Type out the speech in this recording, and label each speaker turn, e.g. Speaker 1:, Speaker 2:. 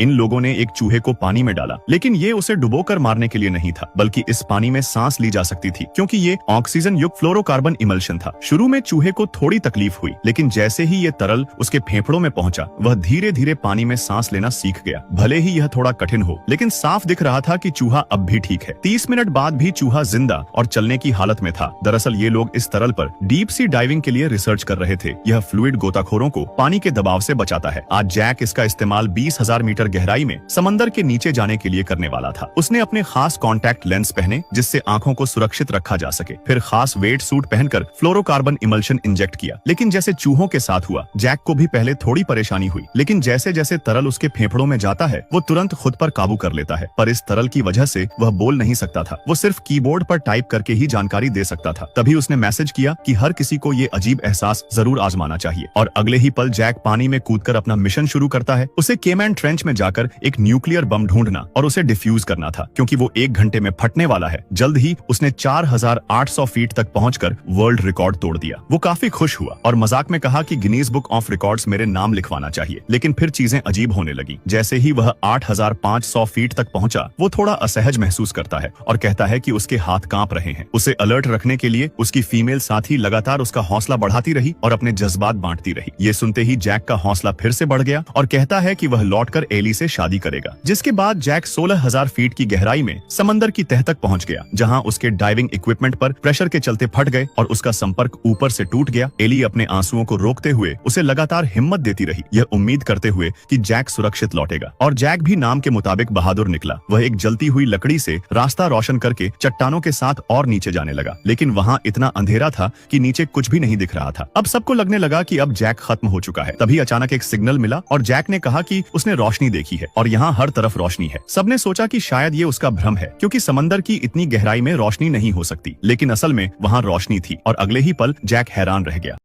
Speaker 1: इन लोगों ने एक चूहे को पानी में डाला, लेकिन ये उसे डुबोकर मारने के लिए नहीं था, बल्कि इस पानी में सांस ली जा सकती थी क्योंकि ये ऑक्सीजन युक्त फ्लोरोकार्बन इमल्शन था। शुरू में चूहे को थोड़ी तकलीफ हुई, लेकिन जैसे ही ये तरल उसके फेफड़ों में पहुंचा, वह धीरे धीरे पानी में सांस लेना सीख गया। भले ही यह थोड़ा कठिन हो, लेकिन साफ दिख रहा था कि चूहा अब भी ठीक है। 30 मिनट बाद भी चूहा जिंदा और चलने की हालत में था। दरअसल ये लोग इस तरल पर डीप सी डाइविंग के लिए रिसर्च कर रहे थे। यह फ्लूइड गोताखोरों को पानी के दबाव से बचाता है। आज जैक इसका इस्तेमाल 20,000 मीटर गहराई में समंदर के नीचे जाने के लिए करने वाला था। उसने अपने खास कॉन्टैक्ट लेंस पहने जिससे आंखों को सुरक्षित रखा जा सके। फिर खास वेट सूट पहनकर फ्लोरोकार्बन इमल्शन इंजेक्ट किया। लेकिन जैसे चूहों के साथ हुआ, जैक को भी पहले थोड़ी परेशानी हुई, लेकिन जैसे जैसे तरल उसके फेफड़ों में जाता है, वो तुरंत खुद पर काबू कर लेता है। पर इस तरल की वजह से वह बोल नहीं सकता था। वो सिर्फ कीबोर्ड पर टाइप करके ही जानकारी दे सकता था। तभी उसने मैसेज किया कि हर किसी को ये अजीब एहसास जरूर आजमाना चाहिए। और अगले ही पल जैक पानी में कूदकर अपना मिशन शुरू करता है। उसे केमैन ट्रेंच में जाकर एक न्यूक्लियर बम ढूंढना और उसे डिफ्यूज करना था, क्योंकि वो 1 घंटे में फटने वाला है। जल्द ही उसने 4,800 फीट तक पहुंचकर वर्ल्ड रिकॉर्ड तोड़ दिया। वो काफी खुश हुआ और मजाक में कहा कि गिनीज बुक ऑफ रिकॉर्ड्स मेरे नाम लिखवाना चाहिए। लेकिन फिर चीजें अजीब होने लगी। जैसे ही वह 8,500 फीट तक पहुंचा, वो थोड़ा असहज महसूस करता है और कहता है कि उसके हाथ कांप रहे हैं। उसे अलर्ट रखने के लिए उसकी फीमेल साथी लगातार उसका हौसला बढ़ाती रही और अपने जज्बात बांटती रही। ये सुनते ही जैक का हौसला फिर से बढ़ गया और कहता है कि वह लौटकर एली से शादी करेगा। जिसके बाद जैक 16,000 फीट की गहराई में समंदर की तह तक पहुंच गया, जहां उसके डाइविंग इक्विपमेंट पर प्रेशर के चलते फट गए और उसका संपर्क ऊपर से टूट गया। एली अपने आंसुओं को रोकते हुए उसे लगातार हिम्मत देती रही, यह उम्मीद करते हुए कि जैक सुरक्षित लौटेगा। और जैक भी नाम के मुताबिक बहादुर निकला। वह एक जलती हुई लकड़ी से रास्ता रोशन करके चट्टानों के साथ और नीचे जाने लगा, लेकिन वहां इतना अंधेरा था कि नीचे कुछ भी नहीं दिख रहा था। अब सबको लगने लगा कि अब जैक खत्म हो चुका है। तभी अचानक एक सिग्नल मिला और जैक ने कहा कि उसने रोशनी देखी है और यहाँ हर तरफ रोशनी है। सबने सोचा कि शायद ये उसका भ्रम है, क्योंकि समंदर की इतनी गहराई में रोशनी नहीं हो सकती, लेकिन असल में वहाँ रोशनी थी और अगले ही पल जैक हैरान रह गया।